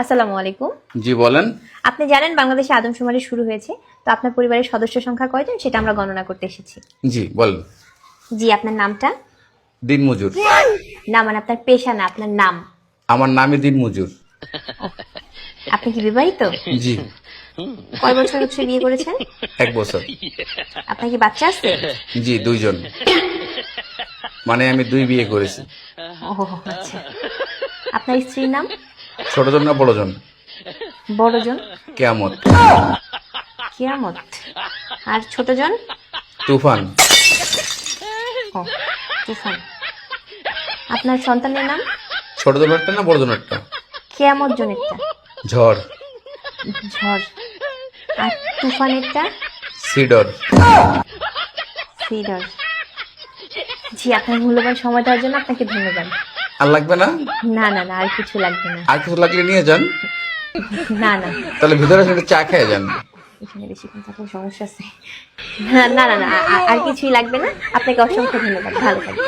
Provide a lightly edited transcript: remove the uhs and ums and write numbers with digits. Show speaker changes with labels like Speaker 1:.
Speaker 1: আসসালামু আলাইকুম।
Speaker 2: জি বলেন।
Speaker 1: আপনি জানেন বাংলাদেশে আদমশুমারি শুরু হয়েছে, তো আপনার পরিবারের সদস্য সংখ্যা কয়জন সেটা আমরা গণনা করতে এসেছি।
Speaker 2: জি বলেন।
Speaker 1: জি, আপনার নামটা?
Speaker 2: দিনমজুর।
Speaker 1: না, মানে আপনার পেশা না, আপনার নাম।
Speaker 2: আমার নামই দিনমজুর।
Speaker 1: আপনি কি বিবাহিত?
Speaker 2: জি।
Speaker 1: কয় বছর হচ্ছে বিয়ে করেছেন?
Speaker 2: 1 বছর।
Speaker 1: আপনার কি বাচ্চা আছে?
Speaker 2: জি 2 জন। মানে আমি 2 বিয়ে করেছি।
Speaker 1: ও আচ্ছা। আপনার স্ত্রীর নাম?
Speaker 2: ছোটজন না বড়জন?
Speaker 1: বড়জন?
Speaker 2: কেয়ামত।
Speaker 1: কিয়ামত। আর ছোটজন?
Speaker 2: তুফান।
Speaker 1: ও তুফান। আপনার সন্তানের নাম?
Speaker 2: ছোটজন একটা না বড়জন একটা?
Speaker 1: কিয়ামত জনেরটা?
Speaker 2: ঝড়।
Speaker 1: ঝড়। আর তুফানেরটা?
Speaker 2: সিডর।
Speaker 1: সিডর। জি, আপনার মূল্যবান সময় দেওয়ার জন্য আপনাকে ধন্যবাদ।
Speaker 2: আর লাগবে না?
Speaker 1: না না না, আর কিছু লাগবে না।
Speaker 2: আর কিছু লাগলে নিয়ে যান।
Speaker 1: না না,
Speaker 2: তাহলে ভিতরে একটা চা খেয়ে যান।
Speaker 1: এখানে বেশিক্ষণ থাকলে সমস্যা আছে। না না না না, আর কিছুই লাগবে না। আপনাকে অসংখ্য ধন্যবাদ, ভালো থাকবেন।